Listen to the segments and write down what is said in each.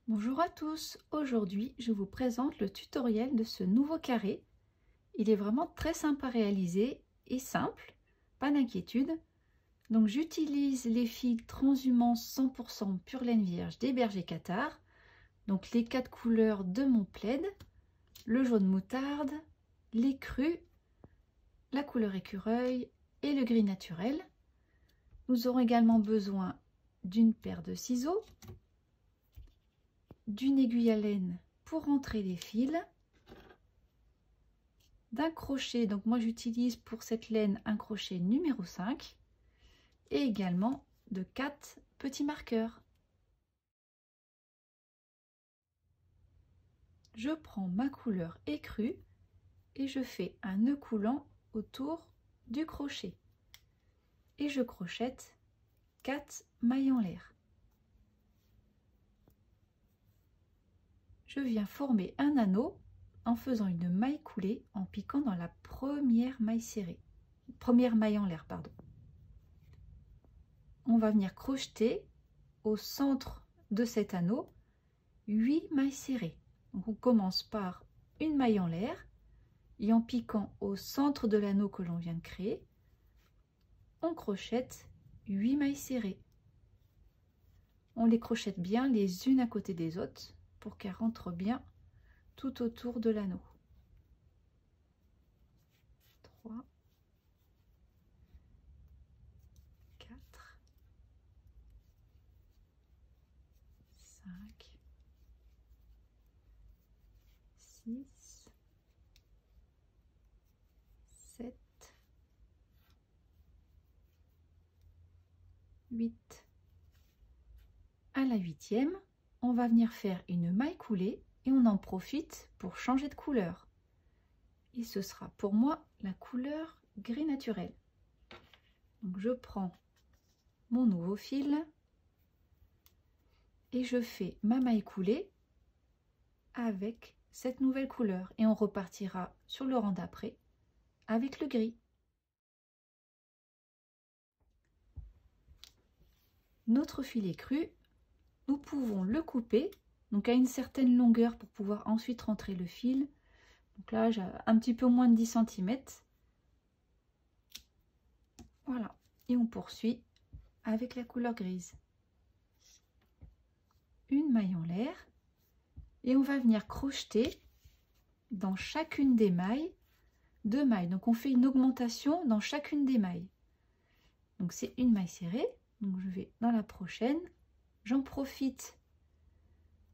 Bonjour à tous, aujourd'hui je vous présente le tutoriel de ce nouveau carré. Il est vraiment très simple à réaliser et simple, pas d'inquiétude. Donc j'utilise les fils transhumance 100% pure laine vierge des bergers cathares, donc les 4 couleurs de mon plaid, le jaune moutarde, les crus, la couleur écureuil et le gris naturel. Nous aurons également besoin d'une paire de ciseaux, d'une aiguille à laine pour entrer les fils, d'un crochet, donc moi j'utilise pour cette laine un crochet numéro 5 et également de 4 petits marqueurs. Je prends ma couleur écrue et je fais un nœud coulant autour du crochet et je crochette 4 mailles en l'air. Je viens former un anneau en faisant une maille coulée en piquant dans la première maille serrée, première maille en l'air, pardon. On va venir crocheter au centre de cet anneau 8 mailles serrées. Donc on commence par une maille en l'air et en piquant au centre de l'anneau que l'on vient de créer, on crochette 8 mailles serrées. On les crochette bien les unes à côté des autres pour qu'elles rentrent bien tout autour de l'anneau. 3, 4, 5, 6, 7, 8. À la 8e, on va venir faire une maille coulée et on en profite pour changer de couleur. Et ce sera pour moi la couleur gris naturel. Donc je prends mon nouveau fil et je fais ma maille coulée avec cette nouvelle couleur et on repartira sur le rang d'après avec le gris. Notre fil écru, nous pouvons le couper donc à une certaine longueur pour pouvoir ensuite rentrer le fil. Donc là j'ai un petit peu moins de 10 cm. Voilà, et on poursuit avec la couleur grise. Une maille en l'air et on va venir crocheter dans chacune des mailles 2 mailles. Donc on fait une augmentation dans chacune des mailles. Donc c'est une maille serrée. Donc je vais dans la prochaine. J'en profite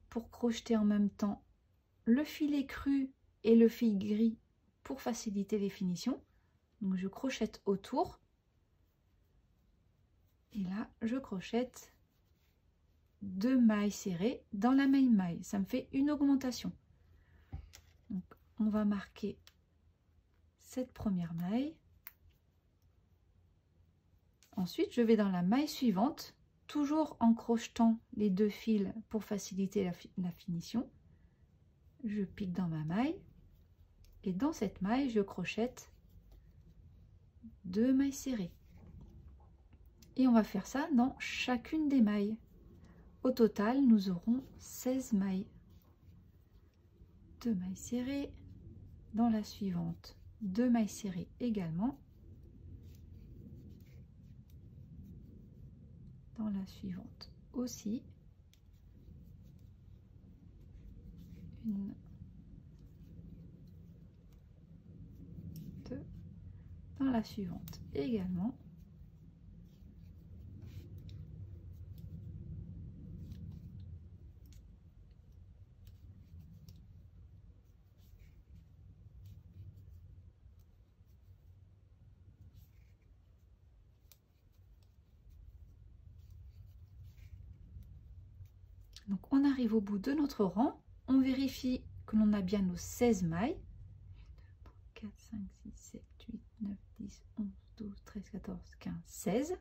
pour crocheter en même temps le fil écru et le fil gris pour faciliter les finitions. Donc je crochette autour. Et là, je crochette 2 mailles serrées dans la même maille. Ça me fait une augmentation. Donc on va marquer cette première maille. Ensuite, je vais dans la maille suivante, toujours en crochetant les 2 fils pour faciliter la finition. Je pique dans ma maille et dans cette maille, je crochette 2 mailles serrées. Et on va faire ça dans chacune des mailles. Au total, nous aurons 16 mailles. 2 mailles serrées. Dans la suivante, 2 mailles serrées également. Dans la suivante aussi. 1, 2. Dans la suivante également. Donc on arrive au bout de notre rang, on vérifie que l'on a bien nos 16 mailles. 4, 5, 6, 7, 8, 9, 10, 11, 12, 13, 14, 15, 16.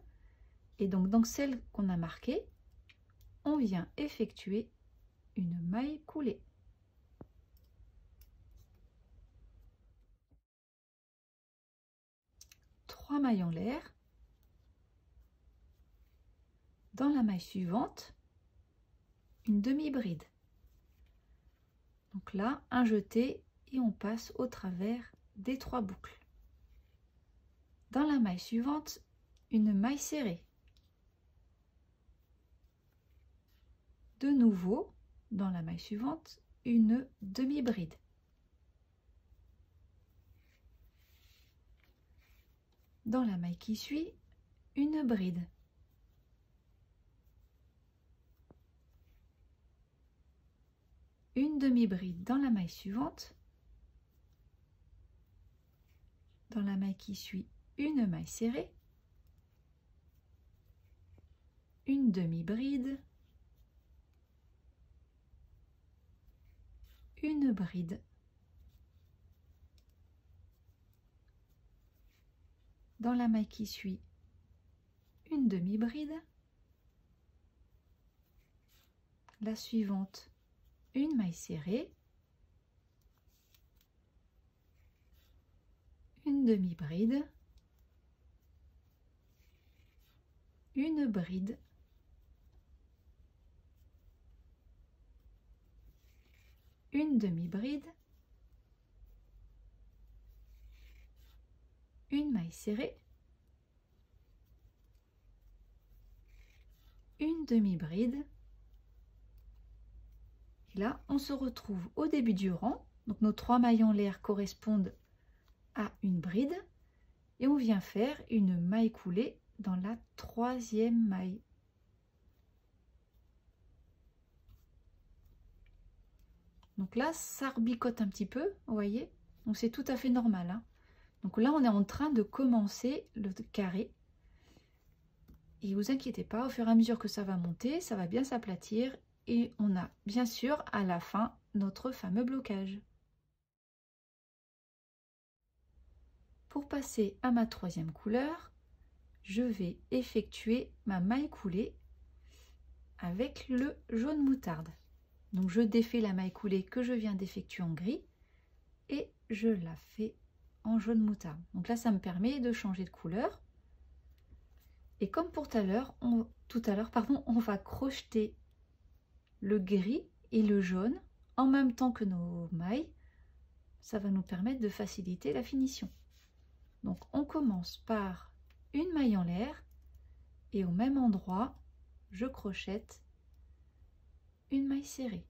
Et donc dans celle qu'on a marquée, on vient effectuer une maille coulée. Trois mailles en l'air. Dans la maille suivante, une demi-bride. Donc là, un jeté et on passe au travers des 3 boucles. Dans la maille suivante, une maille serrée. De nouveau, dans la maille suivante, une demi-bride. Dans la maille qui suit, une bride. Une demi-bride dans la maille suivante. Dans la maille qui suit, une maille serrée. Une demi-bride. Une bride. Dans la maille qui suit, une demi-bride. La suivante, une maille serrée. Une demi-bride. Une bride. Une demi-bride. Une maille serrée. Une demi-bride. Et là, on se retrouve au début du rang. Donc nos 3 mailles en l'air correspondent à une bride. Et on vient faire une maille coulée dans la 3e maille. Donc là, ça rebicote un petit peu, vous voyez. Donc c'est tout à fait normal, hein. Donc là, on est en train de commencer le carré. Et vous inquiétez pas, au fur et à mesure que ça va monter, ça va bien s'aplatir. Et on a bien sûr à la fin notre fameux blocage. Pour passer à ma 3e couleur, je vais effectuer ma maille coulée avec le jaune moutarde. Donc je défais la maille coulée que je viens d'effectuer en gris et je la fais en jaune moutarde. Donc là, ça me permet de changer de couleur. Et comme pour tout à l'heure, on va crocheter le gris et le jaune en même temps que nos mailles. Ça va nous permettre de faciliter la finition. Donc on commence par une maille en l'air et au même endroit, je crochette une maille serrée.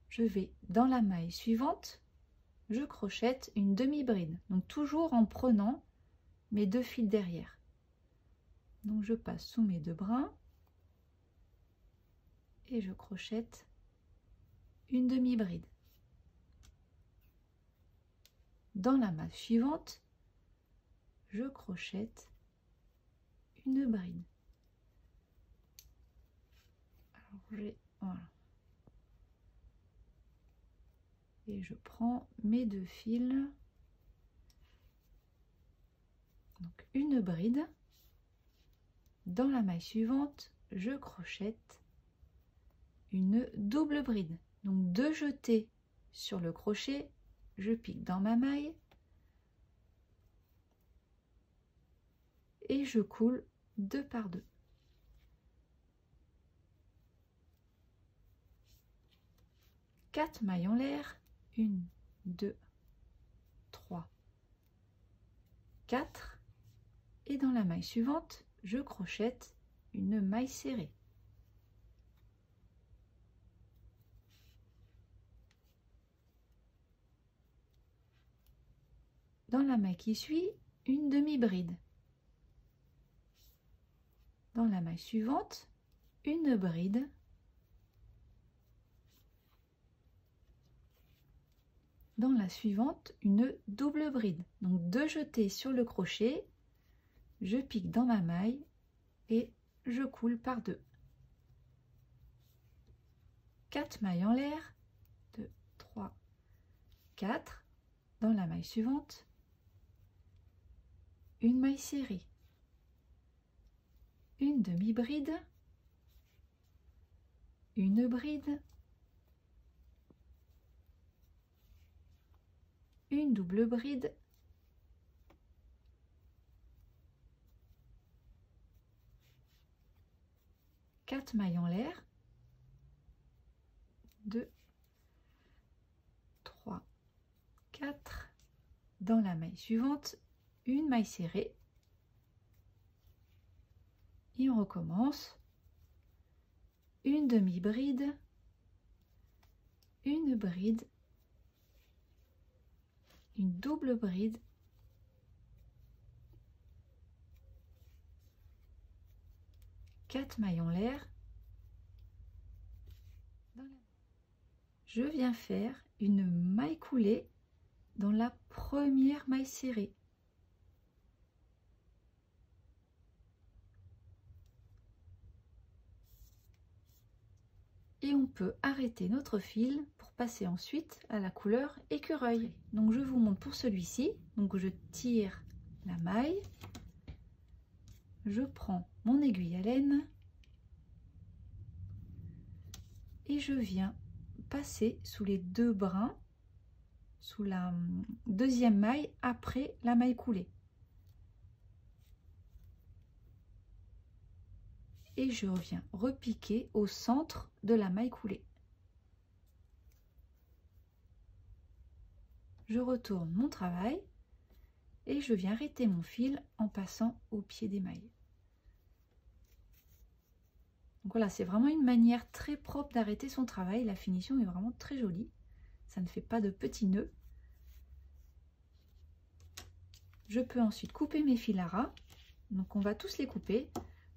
Je vais dans la maille suivante, je crochette une demi-bride, donc toujours en prenant mes 2 fils derrière. Donc je passe sous mes 2 brins et je crochette une demi-bride. Dans la maille suivante, je crochette une bride. Alors voilà. Et je prends mes 2 fils. Donc une bride. Dans la maille suivante, je crochette une double bride. Donc 2 jetés sur le crochet, je pique dans ma maille et je coule 2 par 2. Quatre mailles en l'air, 1, 2, 3, 4. Et dans la maille suivante, je crochette une maille serrée. Dans la maille qui suit, une demi-bride. Dans la maille suivante, une bride. Dans la suivante, une double bride. Donc 2 jetés sur le crochet, je pique dans ma maille et je coule par 2. 4 mailles en l'air, 2, 3, 4. Dans la maille suivante, une maille serrée, une demi-bride, une bride, une double bride, quatre mailles en l'air, 2, 3, 4. Dans la maille suivante, une maille serrée. Et on recommence. Une demi-bride, une bride, une double bride, quatre mailles en l'air. Je viens faire une maille coulée dans la première maille serrée. Et on peut arrêter notre fil pour passer ensuite à la couleur écureuil. Donc je vous montre pour celui-ci. Donc je tire la maille, je prends mon aiguille à laine et je viens passer sous les deux brins, sous la deuxième maille après la maille coulée. Et je reviens repiquer au centre de la maille coulée. Je retourne mon travail et je viens arrêter mon fil en passant au pied des mailles. Donc voilà, c'est vraiment une manière très propre d'arrêter son travail. La finition est vraiment très jolie. Ça ne fait pas de petits nœuds. Je peux ensuite couper mes fils à ras. Donc on va tous les couper.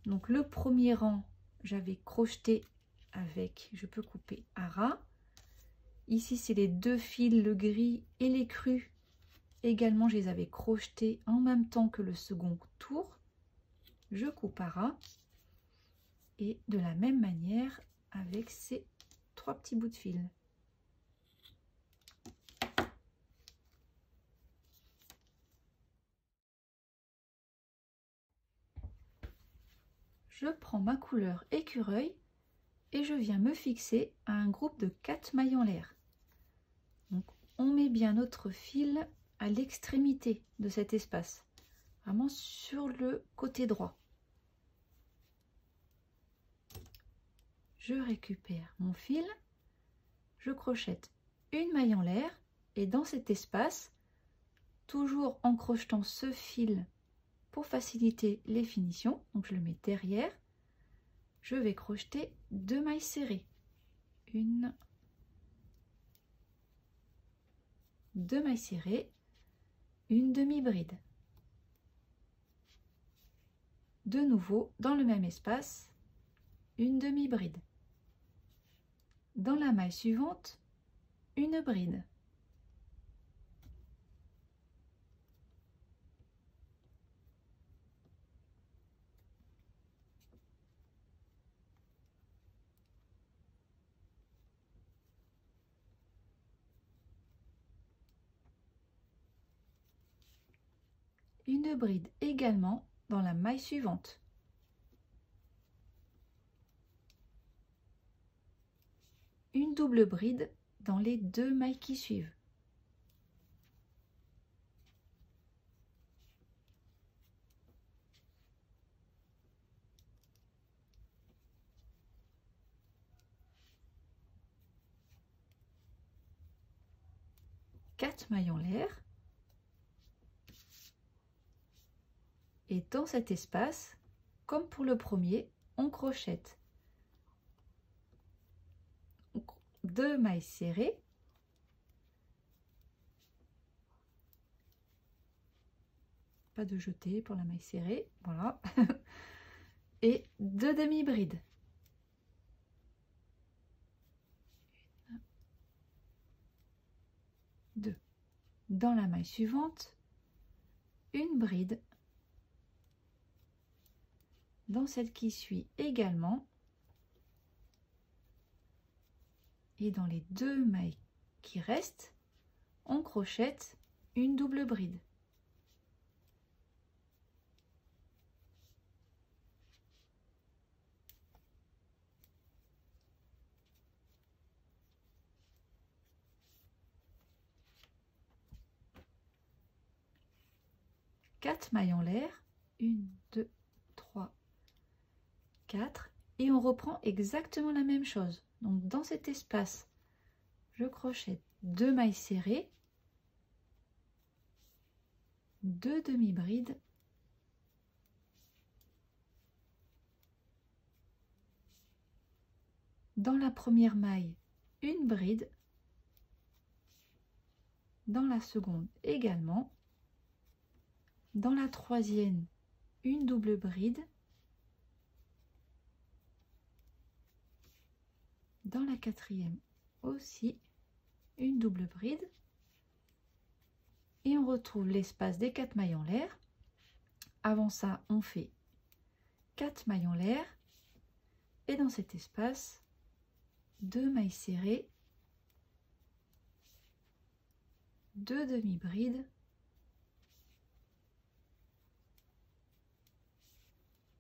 Donc le premier rang, j'avais crocheté avec, je peux couper à ras. Ici, c'est les deux fils, le gris et les crus. Également, je les avais crochetés en même temps que le second tour. Je coupe à ras. Et de la même manière avec ces trois petits bouts de fil. Je prends ma couleur écureuil et je viens me fixer à un groupe de 4 mailles en l'air. Donc on met bien notre fil à l'extrémité de cet espace, vraiment sur le côté droit. Je récupère mon fil, je crochette une maille en l'air et dans cet espace, toujours en crochetant ce fil pour faciliter les finitions, donc je le mets derrière, je vais crocheter 2 mailles serrées. Une, 2 mailles serrées, une demi-bride. De nouveau, dans le même espace, une demi-bride. Dans la maille suivante, une bride. Une bride également dans la maille suivante. Une double bride dans les 2 mailles qui suivent. Quatre mailles en l'air. Et dans cet espace, comme pour le premier, on crochette 2 mailles serrées, pas de jeté pour la maille serrée, voilà, et 2 demi-brides. Deux. Dans la maille suivante, une bride. Dans celle qui suit également, et dans les 2 mailles qui restent, on crochette une double bride. Quatre mailles en l'air, 1, 2, 3, 4, et on reprend exactement la même chose. Donc dans cet espace je crochète 2 mailles serrées, 2 demi-brides, dans la première maille une bride, dans la seconde également, dans la troisième une double bride, dans la quatrième aussi une double bride, et on retrouve l'espace des 4 mailles en l'air. Avant ça, on fait 4 mailles en l'air, et dans cet espace 2 mailles serrées, 2 demi-brides,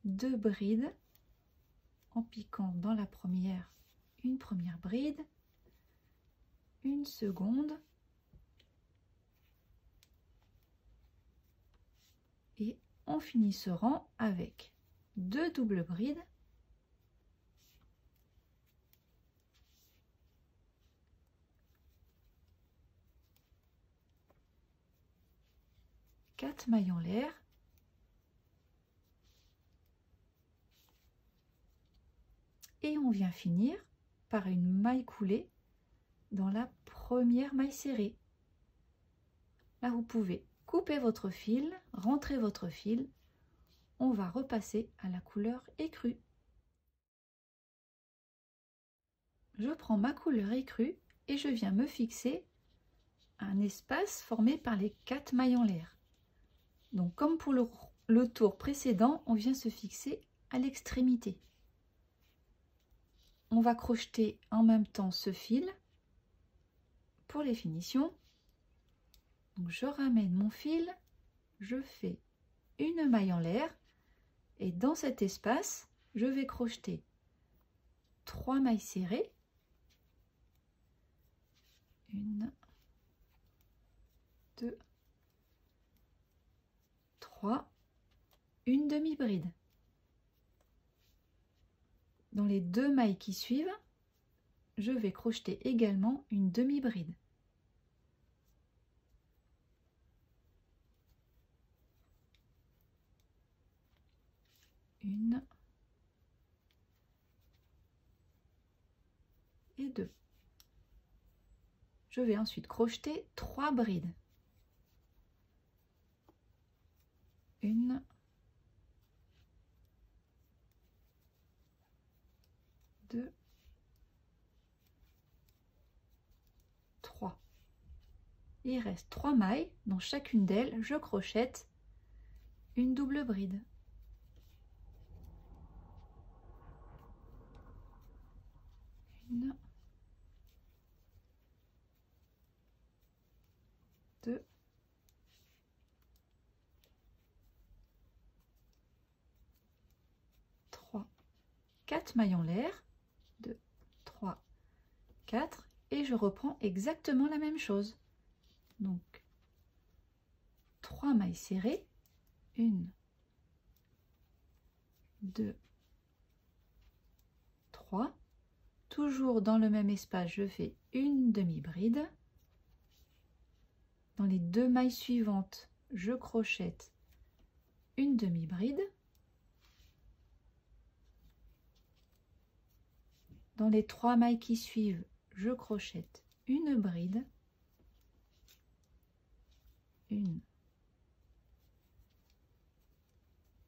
2 brides en piquant dans la première une première bride, une seconde et on finit ce rang avec 2 doubles brides, quatre mailles en l'air, et on vient finir par une maille coulée dans la première maille serrée. Là, vous pouvez couper votre fil, rentrer votre fil. On va repasser à la couleur écrue. Je prends ma couleur écrue et je viens me fixer un espace formé par les 4 mailles en l'air. Donc comme pour le tour précédent, on vient se fixer à l'extrémité. On va crocheter en même temps ce fil pour les finitions. Donc je ramène mon fil, je fais une maille en l'air et dans cet espace, je vais crocheter 3 mailles serrées, 1, 2, 3, une demi-bride. Dans les 2 mailles qui suivent, je vais crocheter également une demi-bride. Une et 2. Je vais ensuite crocheter 3 brides. 1, 2, 3. Il reste 3 mailles. Dans chacune d'elles, je crochète une double bride. Une, 2, 3, 4 mailles en l'air, 2, 3, 4, et je reprends exactement la même chose. Donc 3 mailles serrées, 1, 2, 3, toujours dans le même espace, je fais une demi-bride. Dans les 2 mailles suivantes, je crochète une demi-bride. Dans les 3 mailles qui suivent, je crochète une bride. 1,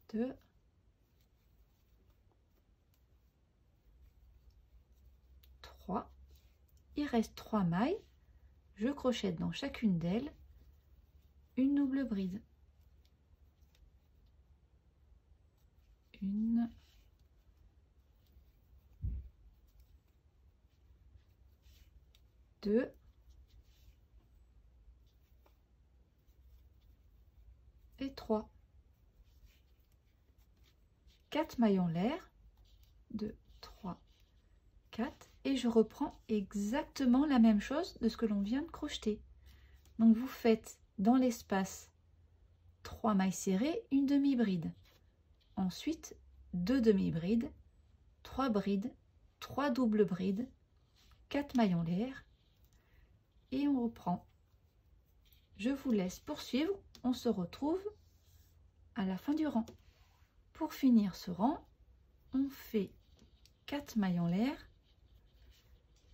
2, 3. Il reste 3 mailles. Je crochète dans chacune d'elles une double bride. 1, 2, et 3. 4 mailles en l'air, 2, 3, 4, et je reprends exactement la même chose de ce que l'on vient de crocheter. Donc vous faites dans l'espace 3 mailles serrées, une demi-bride. Ensuite 2 demi-brides, 3 brides, 3 doubles brides, 4 mailles en l'air, et on reprend. Je vous laisse poursuivre, on se retrouve à la fin du rang. Pour finir ce rang, on fait 4 mailles en l'air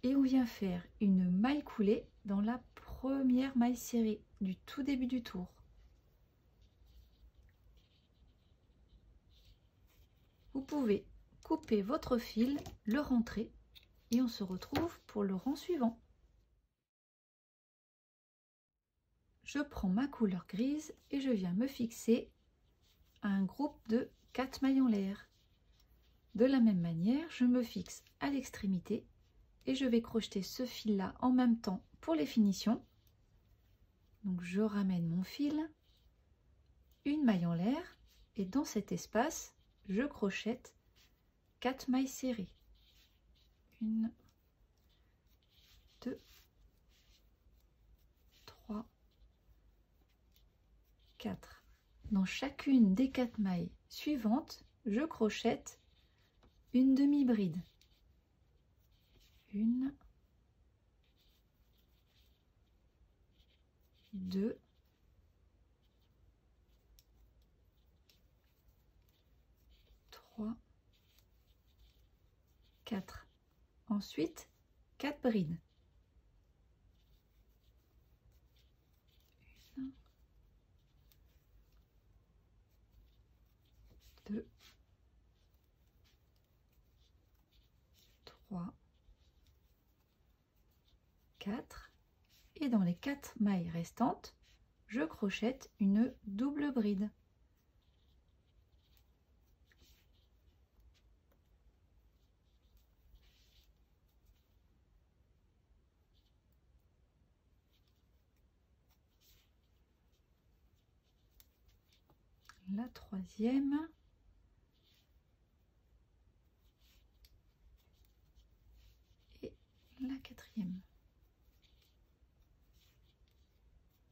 et on vient faire une maille coulée dans la première maille serrée du tout début du tour. Vous pouvez couper votre fil, le rentrer et on se retrouve pour le rang suivant. Je prends ma couleur grise et je viens me fixer à un groupe de 4 mailles en l'air. De la même manière, je me fixe à l'extrémité et je vais crocheter ce fil là en même temps pour les finitions. Donc je ramène mon fil, une maille en l'air et dans cet espace, je crochette 4 mailles serrées. 1, 2, 3, 4. Dans chacune des 4 mailles suivantes, je crochette une demi-bride. 1, 2, 3, 4. Ensuite, 4 brides. 1, 2, 3, 4. Et dans les 4 mailles restantes, je crochette une double bride. La troisième. Et la quatrième.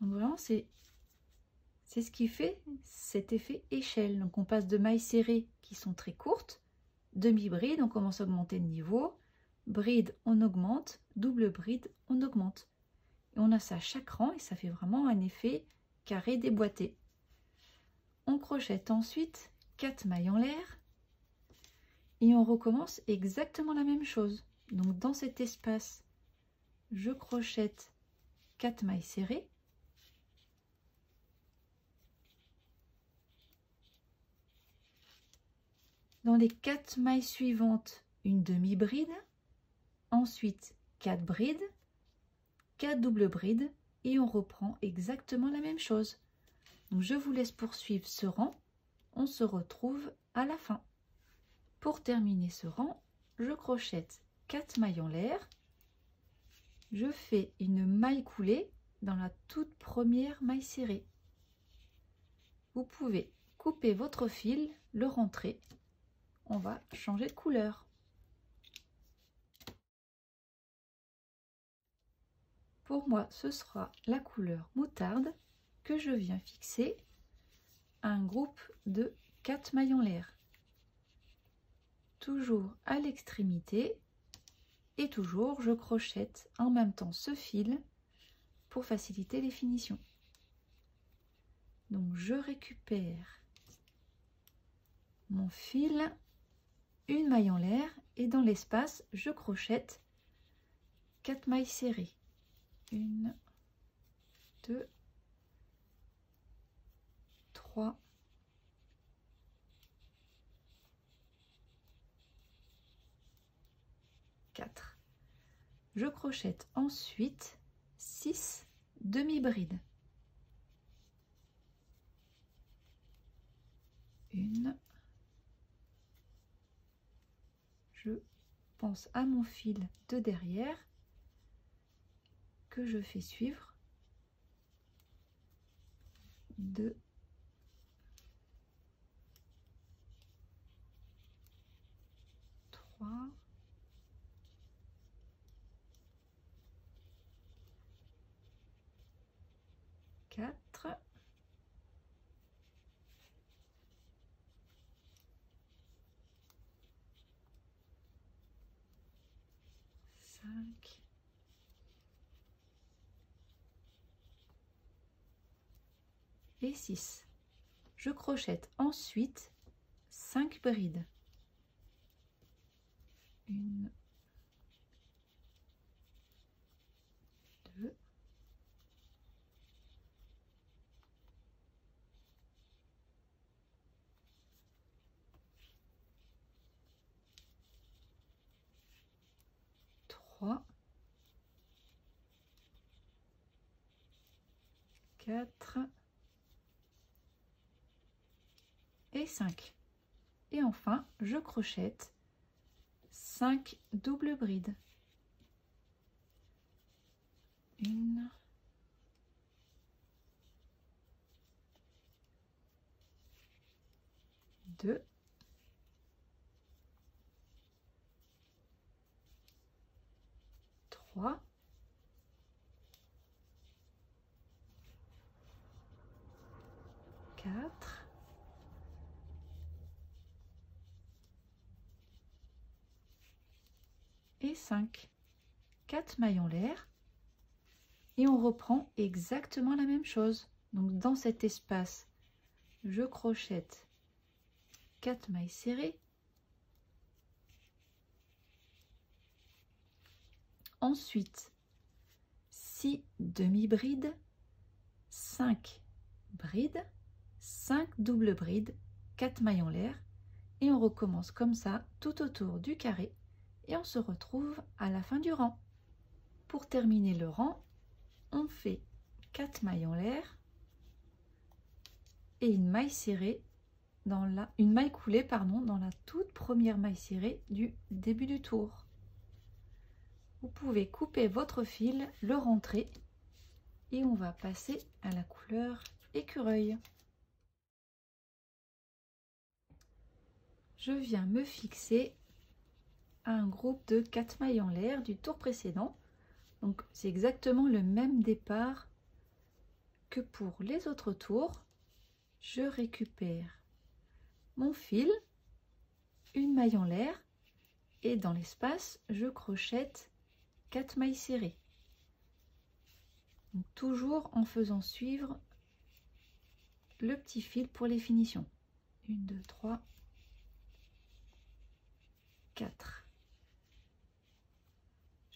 Donc vraiment, c'est ce qui fait cet effet échelle. Donc on passe de mailles serrées qui sont très courtes, demi-bride, on commence à augmenter de niveau, bride, on augmente, double bride, on augmente. Et on a ça à chaque rang et ça fait vraiment un effet carré déboîté. On crochette ensuite 4 mailles en l'air et on recommence exactement la même chose. Donc dans cet espace, je crochette 4 mailles serrées. Dans les 4 mailles suivantes, une demi-bride, ensuite 4 brides, 4 doubles brides et on reprend exactement la même chose. Donc je vous laisse poursuivre ce rang, on se retrouve à la fin. Pour terminer ce rang, je crochette 4 mailles en l'air, je fais une maille coulée dans la toute première maille serrée. Vous pouvez couper votre fil, le rentrer. On va changer de couleur. Pour moi, ce sera la couleur moutarde que je viens fixer à un groupe de 4 mailles en l'air. Toujours à l'extrémité et toujours je crochette en même temps ce fil pour faciliter les finitions. Donc je récupère mon fil, une maille en l'air et dans l'espace je crochette 4 mailles serrées. 1, 2, 3, 4. Je crochette ensuite 6 demi-brides. 1. Je pense à mon fil de derrière que je fais suivre. 2, 3, 4, 5, et 6. Je crochète ensuite 5 brides. 1, 2, 3, 4 et 5. Et enfin, je crochète 5 doubles brides. 1, 2, 3, 4 et 5. 4 mailles en l'air et on reprend exactement la même chose. Donc dans cet espace, je crochète 4 mailles serrées. Ensuite, 6 demi-brides, 5 brides, 5 doubles brides, 4 mailles en l'air et on recommence comme ça tout autour du carré et on se retrouve à la fin du rang. Pour terminer le rang, on fait 4 mailles en l'air et une maille serrée une maille coulée dans la toute première maille serrée du début du tour. Vous pouvez couper votre fil, le rentrer et on va passer à la couleur écureuil. Je viens me fixer à un groupe de 4 mailles en l'air du tour précédent. Donc c'est exactement le même départ que pour les autres tours. Je récupère mon fil, une maille en l'air et dans l'espace, je crochète 4 mailles serrées. Donc, toujours en faisant suivre le petit fil pour les finitions. 1, 2, 3, 4.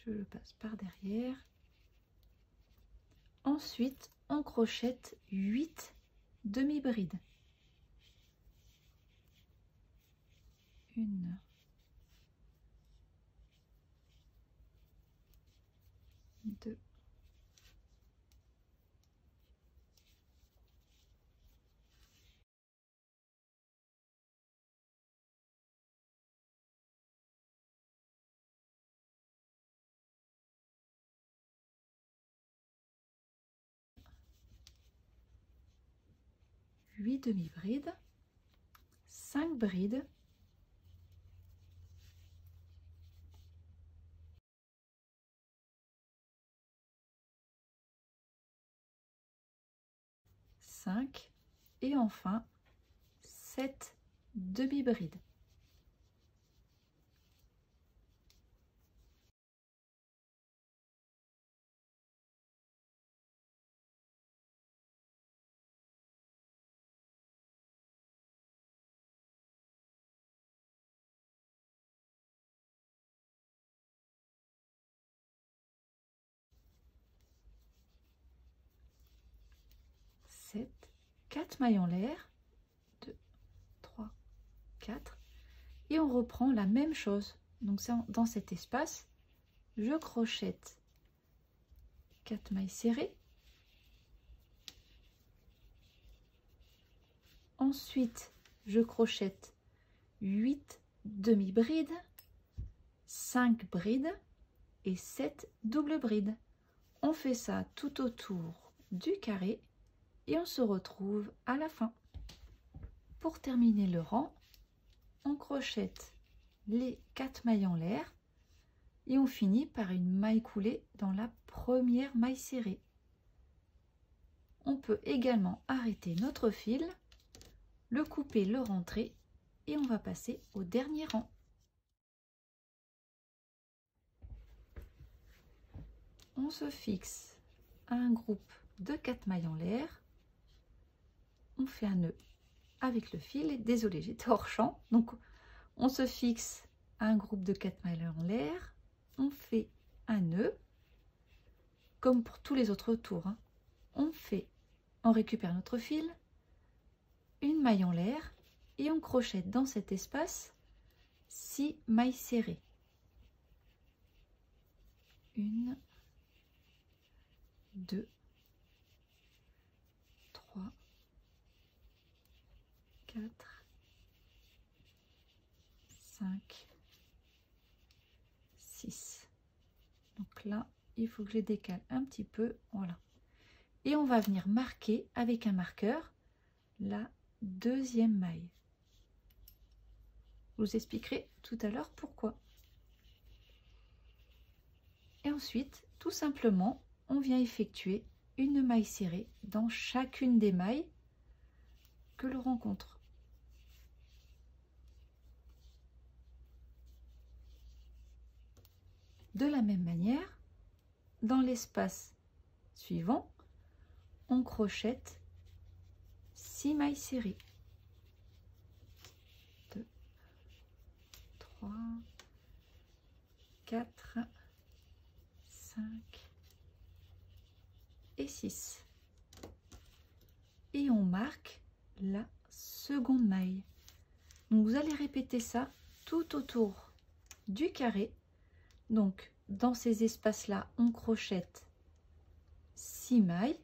Je le passe par derrière. Ensuite, on crochète 8 demi-brides. 1, 2, 8 demi-brides, 5 brides, et enfin 7 demi-brides. Sept, 4 mailles en l'air, 2, 3, 4 et on reprend la même chose. Donc dans cet espace, je crochète 4 mailles serrées. Ensuite, je crochète 8 demi-brides, 5 brides et 7 doubles brides. On fait ça tout autour du carré et on se retrouve à la fin. Pour terminer le rang, on crochète les 4 mailles en l'air et on finit par une maille coulée dans la première maille serrée. On peut également arrêter notre fil, le couper, le rentrer et on va passer au dernier rang. On se fixe à un groupe de 4 mailles en l'air on fait un nœud avec le fil. Et désolé, j'étais hors champ. Donc on se fixe un groupe de 4 mailles en l'air, on fait un nœud comme pour tous les autres tours, hein. On récupère notre fil, une maille en l'air et on crochette dans cet espace 6 mailles serrées. 1, 2, 3, 4, 5, 6. Donc là, il faut que je les décale un petit peu, voilà. Et on va venir marquer avec un marqueur la deuxième maille. Je vous expliquerai tout à l'heure pourquoi. Et ensuite, tout simplement, on vient effectuer une maille serrée dans chacune des mailles que l'on rencontre. De la même manière, dans l'espace suivant, on crochette 6 mailles serrées. 2, 3, 4, 5 et 6. Et on marque la seconde maille. Donc vous allez répéter ça tout autour du carré. Donc dans ces espaces-là, on crochette 6 mailles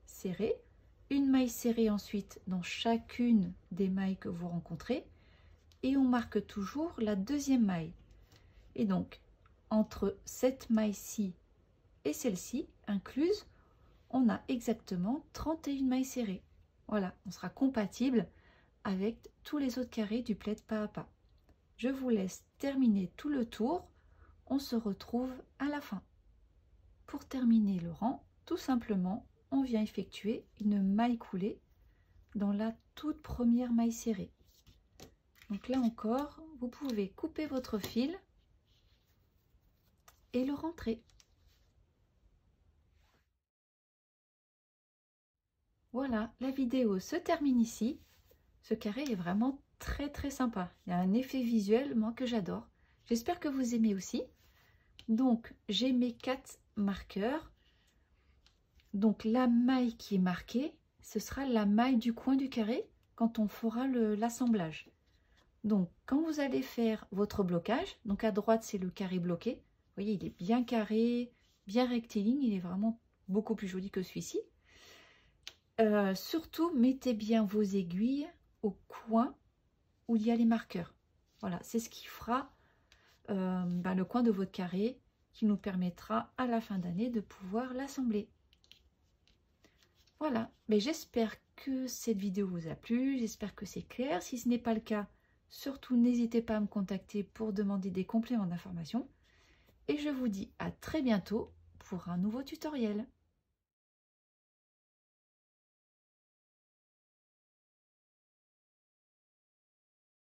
serrées, une maille serrée ensuite dans chacune des mailles que vous rencontrez, et on marque toujours la deuxième maille. Et donc entre cette maille-ci et celle-ci incluse, on a exactement 31 mailles serrées. Voilà, on sera compatible avec tous les autres carrés du plaid pas à pas. Je vous laisse terminer tout le tour, on se retrouve à la fin. Pour terminer le rang, tout simplement, on vient effectuer une maille coulée dans la toute première maille serrée. Donc là encore, vous pouvez couper votre fil et le rentrer. Voilà, la vidéo se termine ici. Ce carré est vraiment très sympa. Il y a un effet visuel, moi, que j'adore. J'espère que vous aimez aussi. Donc, j'ai mes 4 marqueurs. Donc, la maille qui est marquée, ce sera la maille du coin du carré quand on fera l'assemblage. Donc, quand vous allez faire votre blocage, donc à droite, c'est le carré bloqué. Vous voyez, il est bien carré, bien rectiligne. Il est vraiment beaucoup plus joli que celui-ci. Surtout, mettez bien vos aiguilles au coin où il y a les marqueurs. Voilà, c'est ce qui fera le coin de votre carré, qui nous permettra à la fin d'année de pouvoir l'assembler. Voilà, mais j'espère que cette vidéo vous a plu, j'espère que c'est clair. Si ce n'est pas le cas, surtout n'hésitez pas à me contacter pour demander des compléments d'information. Et je vous dis à très bientôt pour un nouveau tutoriel.